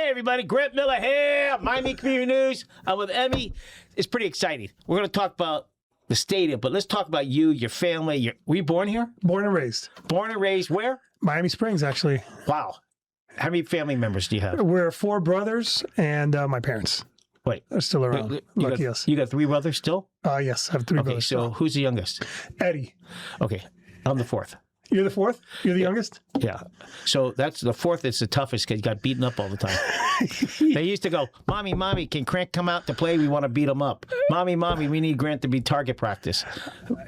Hey, everybody. Grant Miller here. Miami Community News. I'm with Emi. It's pretty exciting. We're going to talk about the stadium, but let's talk about you, your family. Were you born here? Born and raised. Born and raised where? Miami Springs, actually. Wow. How many family members do you have? We're 4 brothers and my parents. Wait. They're still around. You got 3 brothers still? Yes, I have 3 brothers. Okay, so who's the youngest? Eddie. Okay, I'm the 4th. You're the 4th? You're the youngest? Yeah. So that's the 4th is the toughest because he got beaten up all the time. They used to go, Mommy, can Grant come out to play? We want to beat him up. Mommy, we need Grant to be target practice.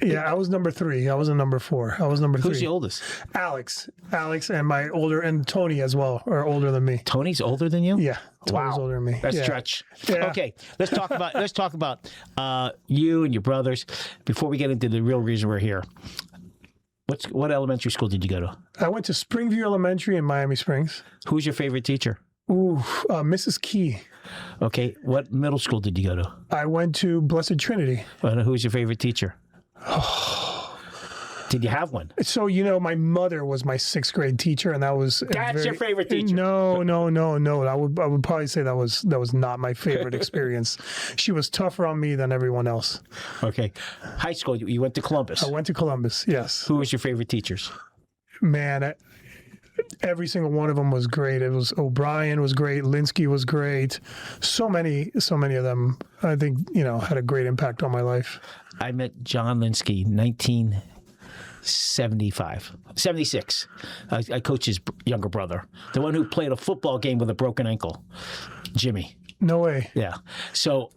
Yeah, I was number 3. I wasn't number 4. I was number 3. Who's the oldest? Alex, and my older, and Tony as well, are older than me. Tony's older than you? Yeah. Tony's older than me. That's yeah. stretch. Yeah. Okay, let's talk about you and your brothers before we get into the real reason we're here. What elementary school did you go to? I went to Springview Elementary in Miami Springs. Who's your favorite teacher? Ooh, Mrs. Key. Okay, what middle school did you go to? I went to Blessed Trinity. Who's your favorite teacher? Did you have one? So, my mother was my 6th grade teacher, and that was... That's your favorite teacher? No. I would probably say that was not my favorite experience. She was tougher on me than everyone else. Okay. High school, you went to Columbus. I went to Columbus, yes. Who was your favorite teachers? Man, every single one of them was great. It was O'Brien was great. Linsky was great. So many of them, I think, had a great impact on my life. I met John Linsky, 76. I coached his younger brother, the one who played a football game with a broken ankle, Jimmy. No way. Yeah. So,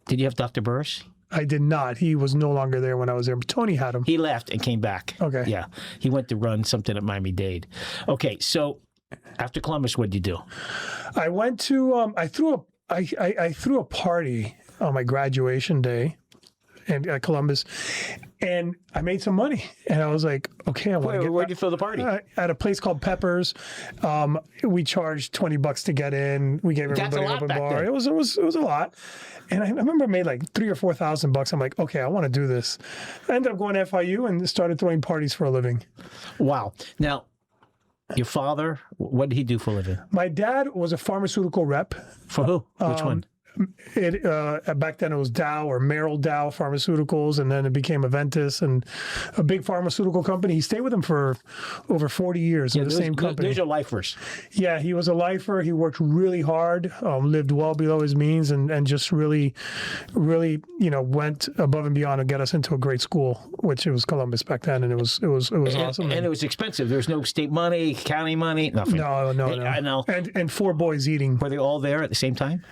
did you have Dr. Burris? I did not. He was no longer there when I was there. But Tony had him. He left and came back. Okay. Yeah. He went to run something at Miami-Dade. Okay. So, after Columbus, what did you do? I went to. I threw a party on my graduation day. At Columbus, and I made some money, and I was like, okay, I want to get. Where'd you throw the party? At a place called Peppers. We charged $20 to get in. We gave everybody an open bar. Then. It was a lot, and I remember I made like $3,000 or $4,000. I'm like, okay, I want to do this. I ended up going to FIU and started throwing parties for a living. Wow. Now, your father, what did he do for a living? My dad was a pharmaceutical rep. For who? Which one? Back then it was Dow or Merrill Dow Pharmaceuticals, and then it became Aventis and a big pharmaceutical company. He stayed with them for over 40 years in the same company. Those are lifers. Yeah, he was a lifer. He worked really hard, lived well below his means, and just really went above and beyond to get us into a great school, which it was Columbus back then, and it was awesome. And it was expensive. There was no state money, county money, nothing. No. I know. And 4 boys eating. Were they all there at the same time?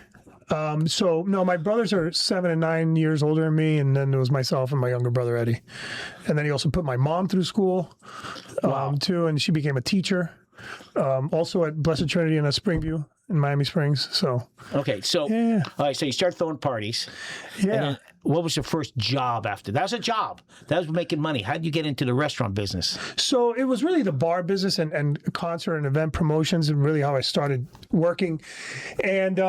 So no, my brothers are 7 and 9 years older than me, and then it was myself and my younger brother Eddie, and then he also put my mom through school, too, and she became a teacher, also at Blessed Trinity in Springview in Miami Springs. So okay, so yeah. All right, so you start throwing parties. Yeah. And then what was your first job after? That was a job. That was making money. How did you get into the restaurant business? So it was really the bar business and concert and event promotions, and really how I started working, and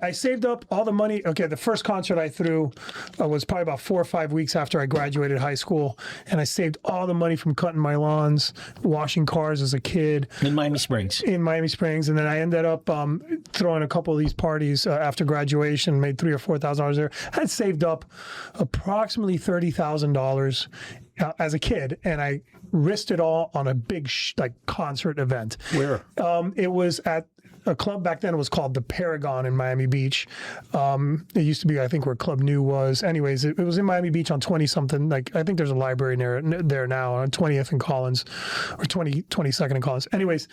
I saved up all the money. Okay, the first concert I threw was probably about 4 or 5 weeks after I graduated high school, and I saved all the money from cutting my lawns, washing cars as a kid. In Miami Springs. In Miami Springs, and then I ended up throwing a couple of these parties after graduation, made $3,000 or $4,000 there. I had saved up approximately $30,000 as a kid, and I risked it all on a big concert event. Where? It was at a club back then. It was called the Paragon in Miami Beach. It used to be, I think, where Club New was. Anyways, it was in Miami Beach on 20-something. I think there's a library there now on 20th and Collins, or 22nd and Collins. Anyways,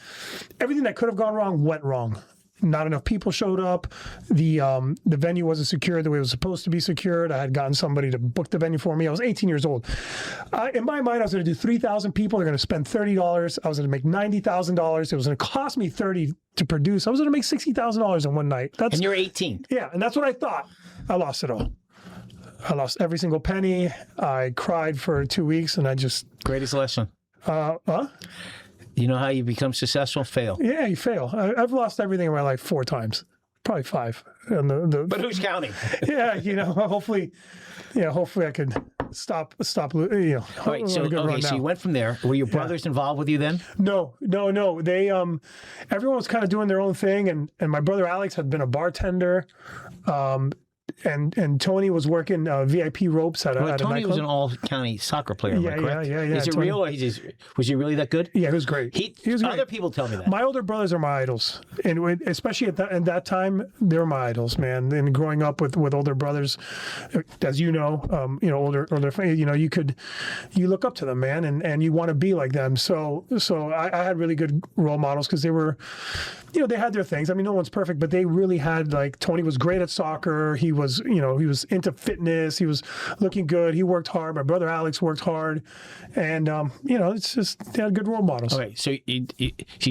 everything that could have gone wrong went wrong. Not enough people showed up. The venue wasn't secured the way it was supposed to be secured. I had gotten somebody to book the venue for me. I was 18 years old. In my mind, I was going to do 3,000 people. They're going to spend $30. I was going to make $90,000. It was going to cost me $30 to produce. I was going to make $60,000 in one night. And you're 18. Yeah, and that's what I thought. I lost it all. I lost every single penny. I cried for 2 weeks, and I just... Greatest lesson. Huh? You know how you become successful? Fail. Yeah, you fail. I've lost everything in my life 4 times, probably 5. And but who's counting? Yeah, hopefully I could stop. All right, so you went from there. Were your brothers involved with you then? No. They everyone was kind of doing their own thing, and my brother Alex had been a bartender. And Tony was working VIP ropes at a Tony nightclub. was an all-county soccer player, am I correct? Yeah. Is it Tony. real, or was he really that good? Yeah, he was great. He was great. Other people tell me that. My older brothers are my idols, and especially at that time, they were my idols, man. And growing up with older brothers, as you know, older, you look up to them, man, and you want to be like them. So I had really good role models because they were, they had their things. I mean, no one's perfect, but they really had, like, Tony was great at soccer. He was into fitness. He was looking good. He worked hard. My brother Alex worked hard, and it's just they had good role models. Okay, so you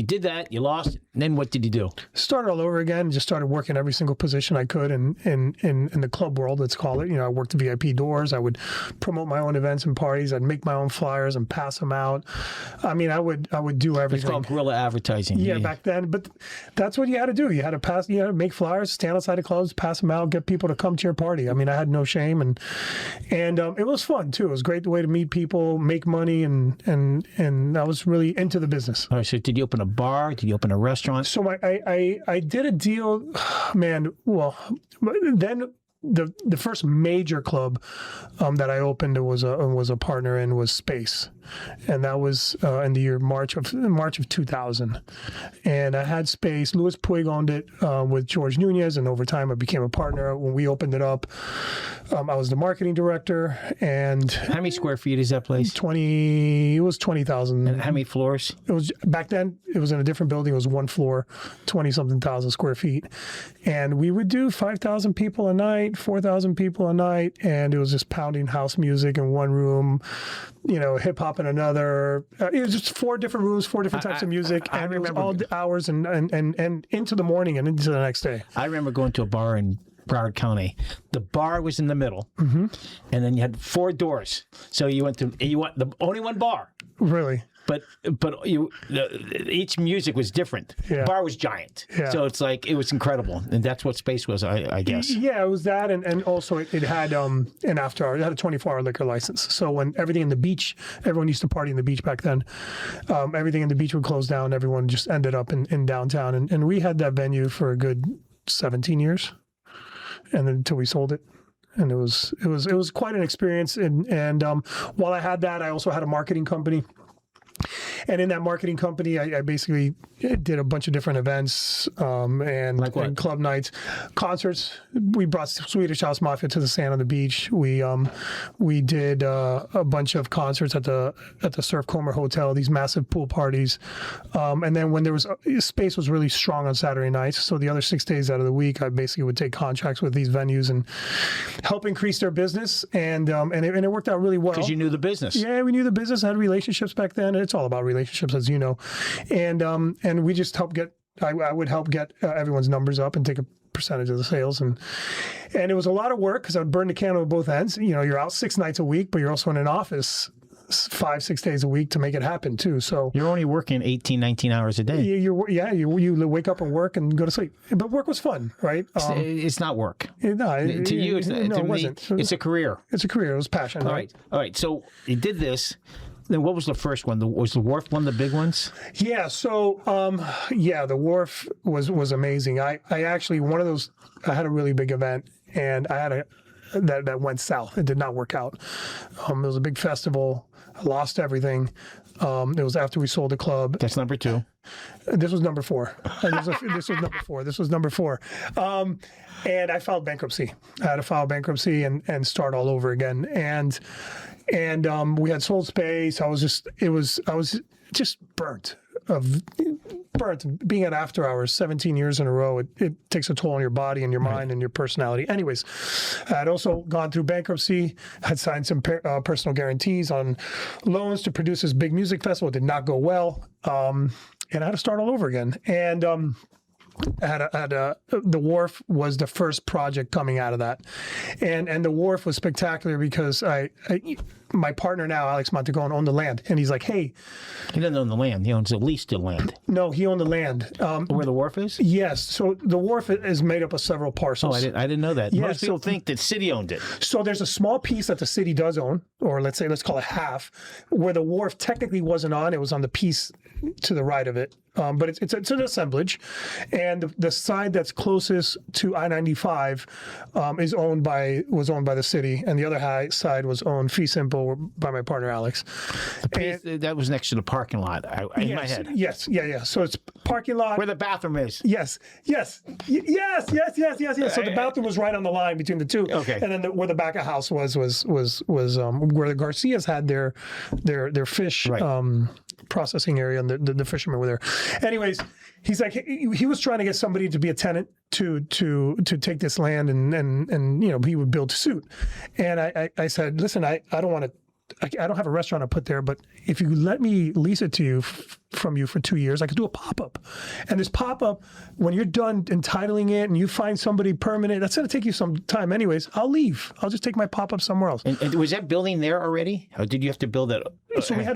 did that. You lost. And then what did you do? Started all over again. Just started working every single position I could in the club world, let's call it. I worked VIP doors. I would promote my own events and parties. I'd make my own flyers and pass them out. I mean, I would do everything. It's called guerrilla advertising. Yeah, back then. But that's what you had to do. You had to make flyers, stand outside of clubs, pass them out, get people to come to your party. I mean, I had no shame, and it was fun too. It was a great way to meet people, make money, and I was really into the business. All right. So did you open a bar? Did you open a restaurant? So I did a deal, man. Well, then the first major club that I opened was a partner in was Space, and that was in the year March of 2000. And I had Space. Louis Puig owned it with George Nunez, and over time I became a partner. When we opened it up, I was the marketing director. And how many square feet is that place? 20. It was 20,000. And how many floors? It was back then. It was in a different building. It was one floor, 20-something thousand square feet, and we would do 5,000 people a night, 4,000 people a night, and it was just pounding house music in one room, hip hop in another. It was just 4 different rooms, 4 different types of music, and it was all hours and into the morning and into the next day. I remember going to a bar in Broward County. The bar was in the middle, and then you had 4 doors. So you went the only one bar. Really? But each music was different. Yeah. Bar was giant. Yeah. So it's like, it was incredible. And that's what Space was, I guess. Yeah, it was that. And also it had an after hour. It had a 24-hour liquor license. So when everything in the beach, everyone used to party in the beach back then. Everything in the beach would close down. Everyone just ended up in downtown. And we had that venue for a good 17 years. And then until we sold it. And it was quite an experience. And while I had that, I also had a marketing company. And in that marketing company, I basically did a bunch of different events and club nights, concerts. We brought Swedish House Mafia to the sand on the beach. We did a bunch of concerts at the Surf Comer Hotel, these massive pool parties. And then when there was Space was really strong on Saturday nights, so the other 6 days out of the week, I basically would take contracts with these venues and help increase their business. And it worked out really well. Because you knew the business. Yeah, we knew the business. I had relationships back then. It's all about relationships, as you know, and we just helped get. I would help get everyone's numbers up and take a percentage of the sales, and it was a lot of work because I would burn the candle at both ends. You're out 6 nights a week, but you're also in an office 5-6 days a week to make it happen too. So you're only working 18, 19 hours a day. You wake up and work and go to sleep. But work was fun, right? It's not work. To you, it wasn't. It's a career. It's a career. It was passion. All right. So you did this. Then what was the first one? Was the Wharf one of the big ones? Yeah. So, the Wharf was amazing. I actually, one of those, I had a really big event, and I had that went south. It did not work out. It was a big festival. I lost everything. It was after we sold the club. That's number 2. This was number 4. This was number 4. And I filed bankruptcy. I had to file bankruptcy and start all over again. And we had sold Space. I was just burnt being at after hours 17 years in a row. It takes a toll on your body and your mind and your personality. Anyways, I had also gone through bankruptcy, had signed some personal guarantees on loans to produce this big music festival. It did not go well. And I had to start all over again. And the Wharf was the first project coming out of that, and the Wharf was spectacular because my partner now, Alex Montegon, owned the land, and he's like, "Hey, He doesn't own the land. He owns the lease to land. no, he owned the land." Where the wharf is? Yes, so the wharf is made up of several Oh, parcels. I didn't know that. Yeah, Most people think that city owned it. So there's a small piece that the city does own, or let's call it half, where the wharf technically wasn't on. It was on the piece to the right of it. But it's an assemblage, and the side that's closest to I-95 was owned by the city, and the other side was owned fee simple by my partner Alex. That was next to the parking lot. In my head. Yes, yeah. So it's parking lot Where the bathroom is. Yes. So the bathroom was right on the line between the two. Okay. And then where the back of house was where the Garcias had their fish processing area, and the fishermen were there. Anyways, he's like, he was trying to get somebody to be a tenant to take this land, and he would build a suit. And I said, listen, I don't want to. I don't have a restaurant to put there, but if you let me lease it to you from you for 2 years, I could do a pop-up. And this pop-up, when you're done entitling it and you find somebody permanent, that's going to take you some time anyways. I'll leave. I'll just take my pop-up somewhere else. And was that building there already? Or did you have to build it? So we had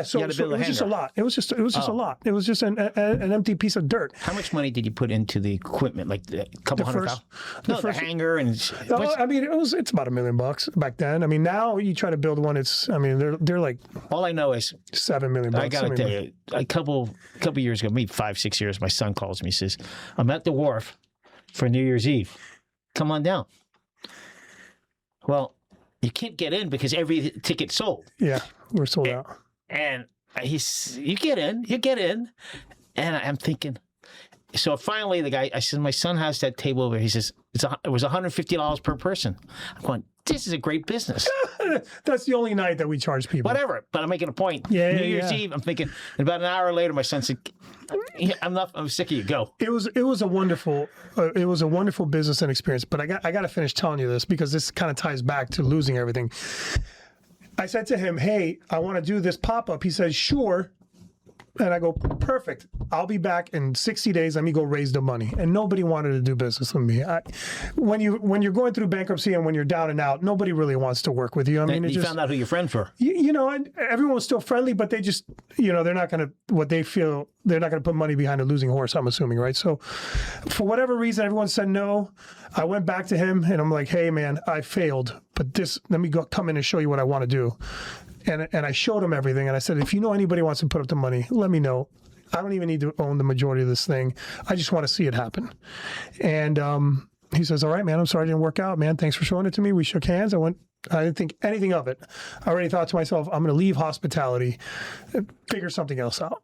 so it was just a lot. It was just a lot. It was just an empty piece of dirt. How much money did you put into the equipment? Like a couple $100,000? The hangar and. I mean, it's about $1 million back then. I mean, now you try to build one, they're like. All I know is $7 million. I got to tell you, a couple years ago, maybe 5-6 years, my son calls me. He says, "I'm at the Wharf for New Year's Eve. Come on down." Well, you can't get in because every ticket's sold. Yeah, we're sold out. And you get in, and I'm thinking. So finally, the guy, I said, "My son has that table over." He says, "It was $150 per person." I'm going, "This is a great business." That's the only night that we charge people. Whatever, but I'm making a point. New Year's Eve, I'm thinking. And about an hour later, my son said, I'm sick of you. Go." It was a wonderful business and experience. But I got to finish telling you this because this kind of ties back to losing everything. I said to him, "Hey, I want to do this pop-up." He says, "Sure." And I go, "Perfect. I'll be back in 60 days. Let me go raise the money." And nobody wanted to do business with me. When you're going through bankruptcy and when you're down and out, nobody really wants to work with you. I mean, you found out who your friends were. And everyone was still friendly, but they just, they're not going to they're not going to put money behind a losing horse, I'm assuming, right? So for whatever reason, everyone said no. I went back to him and I'm like, "Hey man, I failed, but let me come in and show you what I want to do." And I showed him everything, and I said, "If you know anybody wants to put up the money, let me know. I don't even need to own the majority of this thing. I just want to see it happen." And he says, "All right, man, I'm sorry it didn't work out, man. Thanks for showing it to me." We shook hands. I didn't think anything of it. I already thought to myself, I'm going to leave hospitality and figure something else out.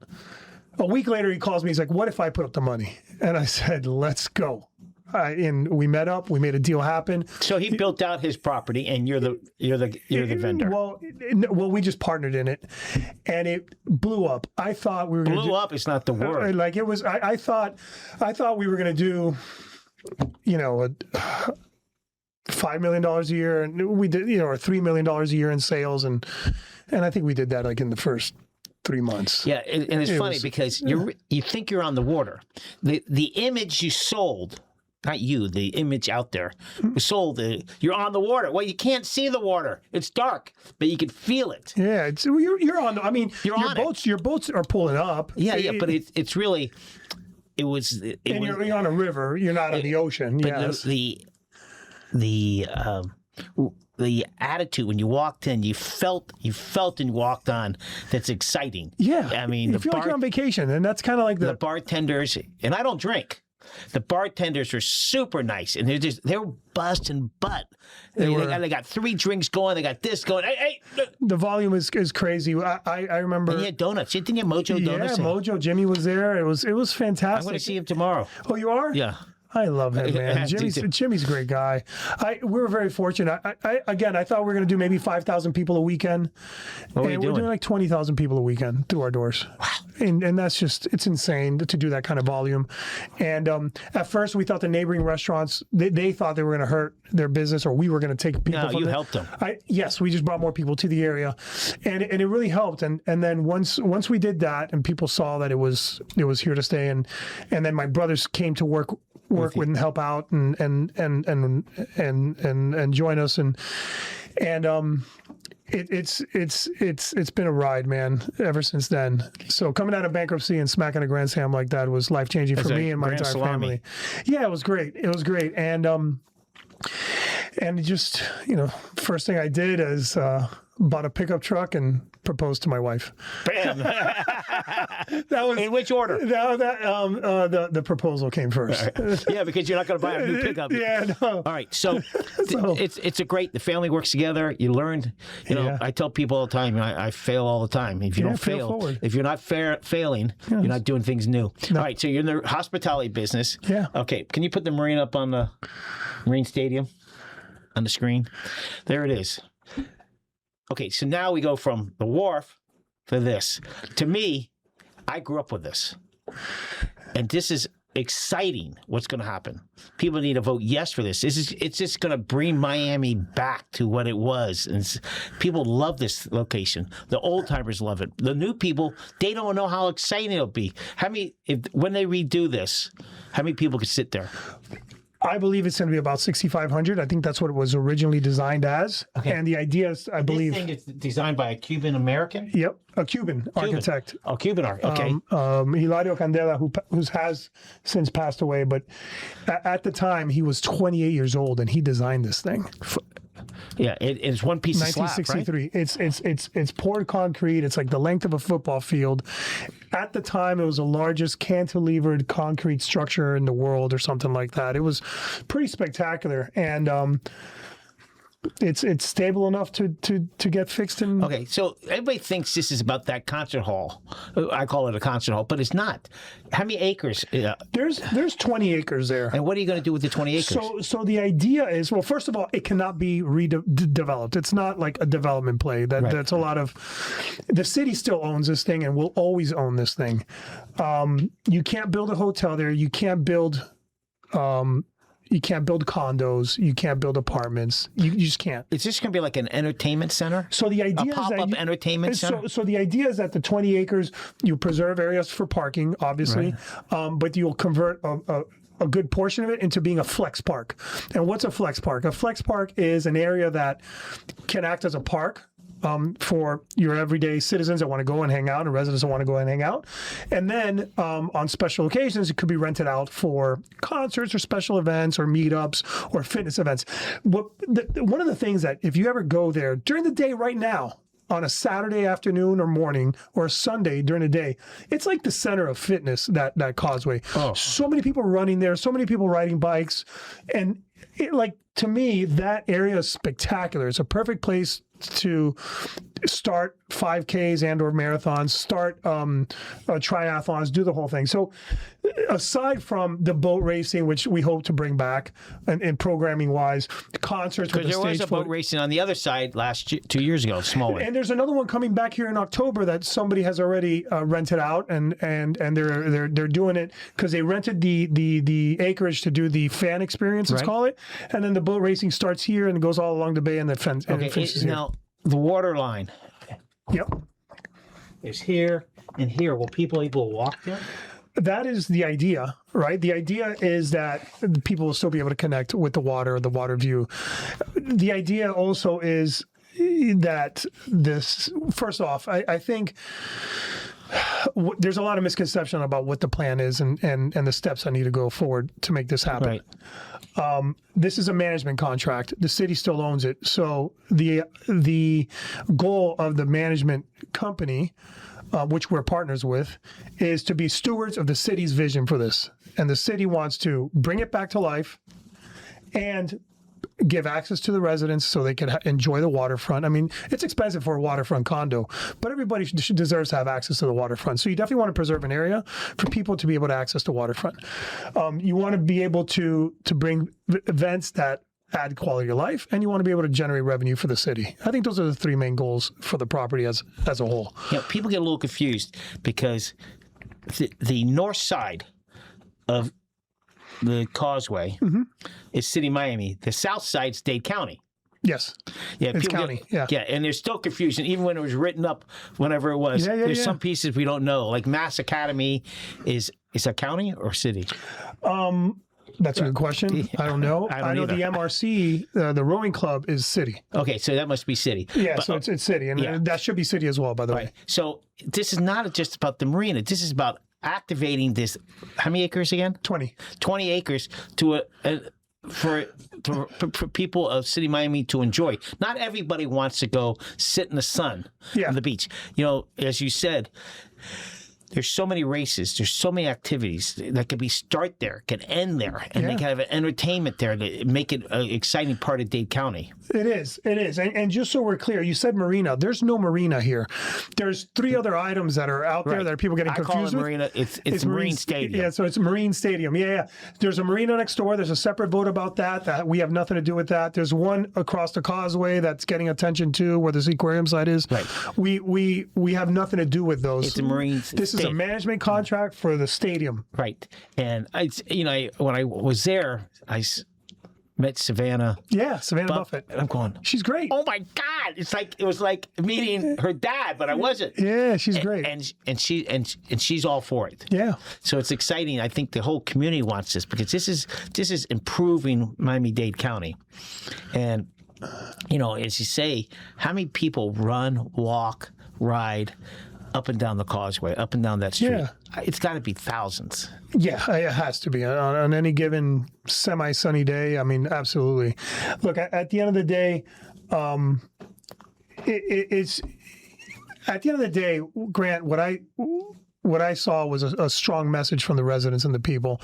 A week later, he calls me. He's like, "What if I put up the money?" And I said, "Let's go." And we met up. We made a deal happen. So he built out his property, and you're the vendor. Well, we just partnered in it, and it blew up. I thought we were going to blew up. It's not the word. Like it was. I thought we were going to do, $5 million a year, and we did, or $3 million a year in sales, and I think we did that like in the first 3 months. Yeah, and it's funny because you think you're on the water. The image you sold. Not you, the image out there was sold. You're on the water. Well, you can't see the water; it's dark, but you can feel it. Yeah, you're on. I mean, your boats are pulling up. Yeah, but it's really, you're on a river. You're not on the ocean. But yes. The attitude when you walked in, you felt and walked on. That's exciting. Yeah, I mean, you feel like you're on vacation, and that's kind of like the bartenders. And I don't drink. The bartenders were super nice, and they were busting butt. They got 3 drinks going. They got this going. Hey. The volume is crazy. I remember. And he had donuts. You didn't have Mojo donuts? Yeah, Mojo. Jimmy was there. It was fantastic. I'm going to see him tomorrow. Oh, you are? Yeah. I love him, man. Jimmy's a great guy. We were very fortunate. I thought we were going to do maybe 5,000 people a weekend. We're doing like 20,000 people a weekend through our doors. Wow. And that's just, it's insane to do that kind of volume. And at first we thought the neighboring restaurants, they thought they were going to hurt their business, or we were going to take people from you helped them. Yes, we just brought more people to the area. And it really helped. And then once we did that and people saw that it was here to stay, and then my brothers came to work with and help out and join us, and It's been a ride, man, ever since then. So coming out of bankruptcy and smacking a grand slam like that was life changing for me and my entire family. Yeah, it was great. It was great, and just first thing I did is bought a pickup truck and proposed to my wife. Bam. That was in which order? The proposal came first. Yeah, because you're not going to buy a new pickup. Yeah, no. All right, so, it's a great. The family works together. You learn. I tell people all the time. I fail all the time. If you don't fail, forward. if you're not failing, you're not doing things new. No. All right, so you're in the hospitality business. Yeah. Okay, can you put the Marine up on the Marine Stadium on the screen? There it is. Okay, so now we go from the Wharf to this. To me, I grew up with this. And this is exciting what's going to happen. People need to vote yes for this. It's just going to bring Miami back to what it was. And people love this location. The old timers love it. The new people, they don't know how exciting it'll be. When they redo this, how many people could sit there? I believe it's going to be about 6,500. I think that's what it was originally designed as. Okay. And the idea is, I believe... This thing is designed by a Cuban-American? Yep, a Cuban architect. Oh, Cuban architect, okay. Hilario Candela, who has since passed away, but at the time, he was 28 years old, and he designed this thing. Yeah, it's one piece of slab, 1963. Right? It's poured concrete. It's like the length of a football field. At the time, it was the largest cantilevered concrete structure in the world, or something like that. It was pretty spectacular, and it's stable enough to get fixed. Okay, so everybody thinks this is about that concert hall. I call it a concert hall, but it's not. How many acres? There's 20 acres there. And what are you going to do with the 20 acres? So the idea is, well, first of all, it cannot be redeveloped. It's not like a development play. That's a lot of. The city still owns this thing and will always own this thing. You can't build a hotel there. You can't build. You can't build condos. You can't build apartments. You just can't. Is this going to be like an entertainment center? So the idea is pop-up entertainment center? So the idea is that the 20 acres, you preserve areas for parking, obviously, right. But you'll convert a good portion of it into being a flex park. And what's a flex park? A flex park is an area that can act as a park for your everyday citizens that want to go and hang out, and residents that want to go and hang out. And then on special occasions, it could be rented out for concerts or special events or meetups or fitness events. One of the things that if you ever go there during the day right now, on a Saturday afternoon or morning or a Sunday during the day, it's like the center of fitness, that causeway. Oh. So many people running there, so many people riding bikes. And to me, that area is spectacular. It's a perfect place to start 5Ks and or marathons, start triathlons, do the whole thing. So aside from the boat racing, which we hope to bring back and programming wise, concerts with the stage. Because there was a boat racing on the other side 2 years ago, small one. And there's another one coming back here in October that somebody has already rented out, and they're doing it because they rented the acreage to do the fan experience, let's call it. And then the boat racing starts here and goes all along the bay and the fence. Okay, now the water line. Yep. Is here and here. Will people able to walk there? That is the idea, right? The idea is that people will still be able to connect with the water view. The idea also is that this, first off, I think there's a lot of misconception about what the plan is and the steps that need to go forward to make this happen. Right. This is a management contract. The city still owns it. So the goal of the management company, which we're partners with, is to be stewards of the city's vision for this. And the city wants to bring it back to life and give access to the residents so they can enjoy the waterfront. I mean, it's expensive for a waterfront condo, but everybody deserves to have access to the waterfront. So you definitely want to preserve an area for people to be able to access the waterfront. You want to be able to bring events that add quality of life, and you want to be able to generate revenue for the city. I think those are the three main goals for the property as a whole. Yeah, people get a little confused because the north side of the causeway is City Miami. The south side's Dade County. Yes. Yeah, it's county. Yeah, and there's still confusion, even when it was written up, whenever it was. There's some pieces we don't know. Like Mass Academy is that county or city? That's a good question. I don't know. I don't I know either. the MRC, the rowing club, is city. Okay, so that must be city. Yeah, But- so it's city, and yeah. that should be city as well, by the way. Right. So this is not just about the marina. This is about activating this. How many acres again? 20. 20 acres to for people of City Miami to enjoy. Not everybody wants to go sit in the sun Yeah. on the beach. You know, as you said, there's so many races, there's so many activities that could be start there, can end there, and they Yeah. can have an entertainment there to make it an exciting part of Dade County. It is. And just so we're clear, you said marina. There's no marina here. There's 3 other items that are out there Right. that are people getting I confused call it with. marina. It's Marine Stadium. Yeah, so it's Marine Stadium. Yeah. There's a marina next door. There's a separate vote about that we have nothing to do with that. There's one across the causeway that's getting attention too, where this aquarium site is. Right. We have nothing to do with those. It's a Marine This is a Stadium. management contract for the stadium. Right. And when I was there, met Savannah. Yeah, Savannah Buffett. And I'm going, She's great. oh my God. It was like meeting her dad, but I wasn't. Yeah, she's great. And she's all for it. Yeah. So it's exciting. I think the whole community wants this because this is improving Miami-Dade County. And as you say, how many people run, walk, ride up and down the causeway, up and down that street? Yeah. It's got to be thousands. Yeah, it has to be on any given semi-sunny day. I mean, absolutely. Look, at the end of the day, it's at the end of the day, Grant. What I saw was a strong message from the residents and the people.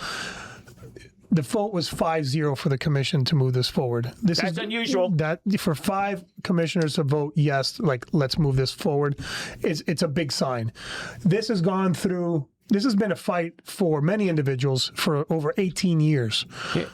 The vote was 5-0 for the commission to move this forward. That's unusual. That for 5 commissioners to vote yes, like let's move this forward, it's a big sign. This has been a fight for many individuals for over 18 years.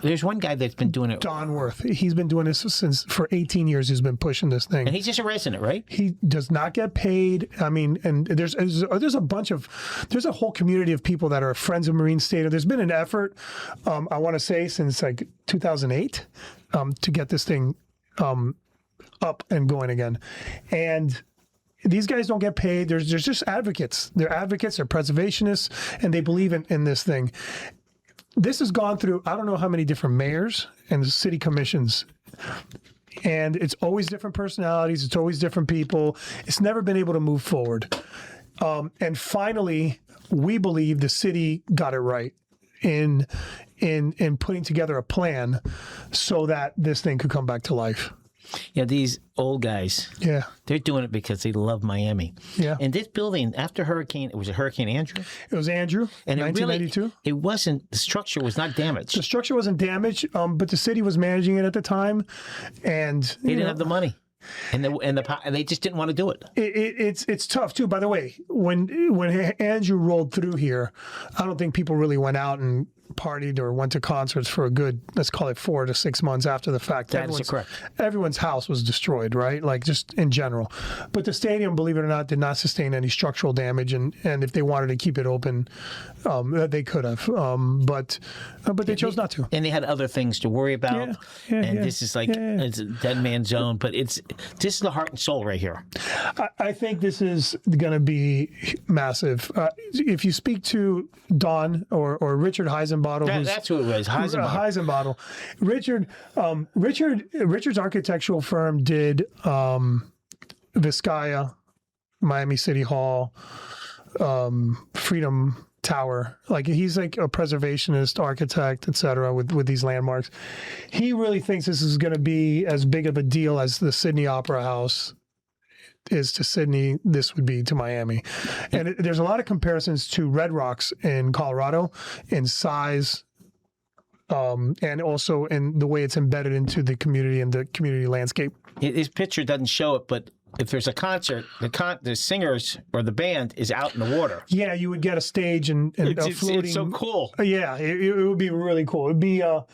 There's one guy that's been doing it, Don Worth, he's been doing this for 18 years. He's been pushing this thing. and he's just a resident, right? He does not get paid. I mean, and there's a whole community of people that are friends of Marine Stadium. There's been an effort, I want to say, since like 2008, to get this thing up and going again. And these guys don't get paid. There's just advocates. They're advocates. They're preservationists, and they believe in this thing. This has gone through I don't know how many different mayors and city commissions. And it's always different personalities. It's always different people. It's never been able to move forward. And finally, we believe the city got it right in putting together a plan so that this thing could come back to life. Yeah, these old guys, Yeah. they're doing it because they love Miami. Yeah. And this building, after Hurricane Andrew? It was Andrew, And 1992. the structure was not damaged. The structure wasn't damaged, but the city was managing it at the time, and They didn't have the money. And they just didn't want to do it. It's tough too. By the way, when Andrew rolled through here, I don't think people really went out and partied or went to concerts for a good, let's call it 4 to 6 months after the fact. That is correct. Everyone's house was destroyed, right? Like just in general. But the stadium, believe it or not, did not sustain any structural damage, and if they wanted to keep it open, they could have. But they chose not to. And they had other things to worry about. This is like it's a dead man zone. But this is the heart and soul right here. I think this is going to be massive. If you speak to Don or Richard Heisenbottle, That's who it was. Heisenbottle. Richard's architectural firm did Biscayne, Miami City Hall, Freedom Tower. Like he's like a preservationist architect, etc. With these landmarks. He really thinks this is going to be as big of a deal as the Sydney Opera House is to Sydney. This would be to Miami. And there's a lot of comparisons to Red Rocks in Colorado in size, and also in the way it's embedded into the community and the community landscape. His picture doesn't show it, but if there's a concert, the singers or the band is out in the water. Yeah, you would get a stage and a floating. It's so cool. Yeah, it would be really cool. It'd be a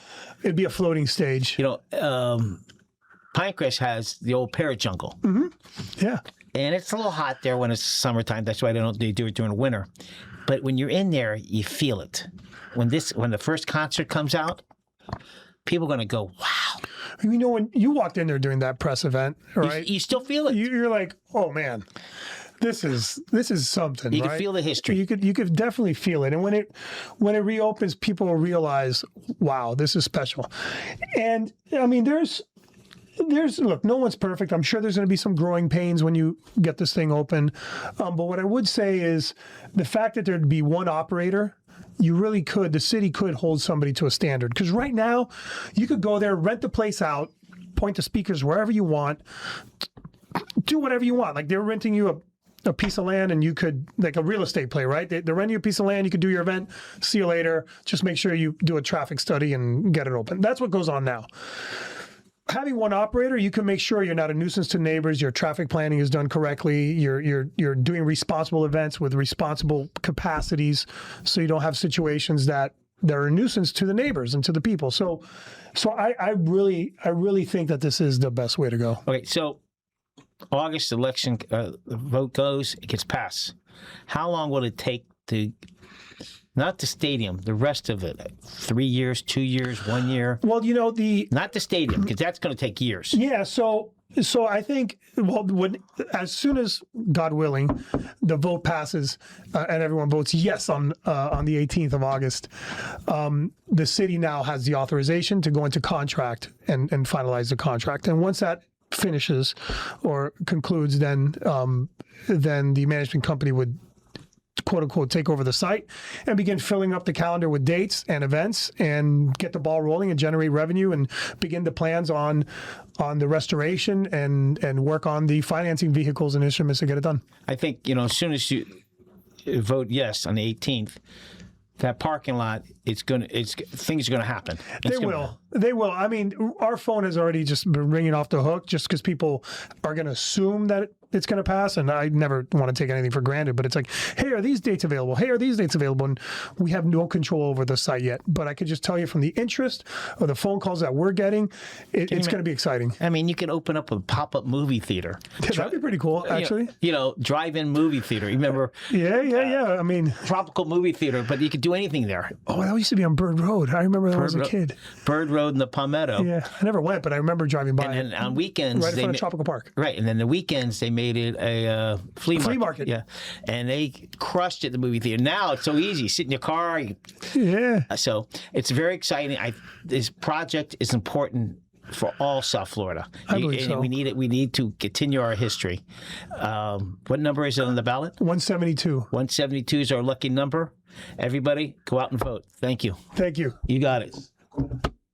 floating stage. Pinecrest has the old parrot jungle. Yeah. And it's a little hot there when it's summertime. That's why they do it during winter. But when you're in there, you feel it. When the first concert comes out, people are going to go, wow. When you walked in there during that press event, right? You still feel it. You're like, oh man, this is something. You right? can feel the history. You could definitely feel it, and when it reopens, people will realize, wow, this is special. And I mean, there's look, no one's perfect. I'm sure there's going to be some growing pains when you get this thing open. But what I would say is the fact that there'd be one operator. The city could hold somebody to a standard. Because right now, you could go there, rent the place out, point the speakers wherever you want, do whatever you want. Like they're renting you a piece of land and you could, like a real estate play, right? They're renting you a piece of land, you could do your event, see you later. Just make sure you do a traffic study and get it open. That's what goes on now. Having one operator, you can make sure you're not a nuisance to neighbors. Your traffic planning is done correctly. You're doing responsible events with responsible capacities, so you don't have situations that are a nuisance to the neighbors and to the people. So I really think that this is the best way to go. Okay, so August election, the vote goes, it gets passed. How long will it take to? Not the stadium, the rest of it. 3 years, 2 years, 1 year. Well, not the stadium, because that's going to take years. Yeah. So I think, as soon as, God willing, the vote passes and everyone votes yes on the 18th of August, the city now has the authorization to go into contract and finalize the contract. And once that finishes or concludes, then the management company would, quote unquote, take over the site and begin filling up the calendar with dates and events and get the ball rolling and generate revenue and begin the plans on the restoration and work on the financing vehicles and instruments to get it done. I think, as soon as you vote yes on the 18th, that parking lot, things are going to happen. They will. I mean, our phone has already just been ringing off the hook just because people are going to assume that it's going to pass. And I never want to take anything for granted, but it's like, hey, are these dates available? Hey, are these dates available? And we have no control over the site yet. But I could just tell you from the interest or the phone calls that we're getting, it's going to be exciting. I mean, you can open up a pop-up movie theater. That'd be pretty cool, actually. Drive-in movie theater. You remember? Yeah. I mean, tropical movie theater, but you could do anything there. Oh, that used to be on Bird Road. I remember that when I was a kid. Bird Road and the Palmetto. Yeah, I never went, but I remember driving by. And then on weekends, right in front of Tropical Park. Right, and then the weekends they made it a flea market. Yeah, and they crushed it. The movie theater. Now it's so easy. Sit in your car. So it's very exciting. This project is important for all South Florida. I believe so. We need it. We need to continue our history. What number is it on the ballot? 172. 172 is our lucky number. Everybody, go out and vote. Thank you. Thank you. You got it.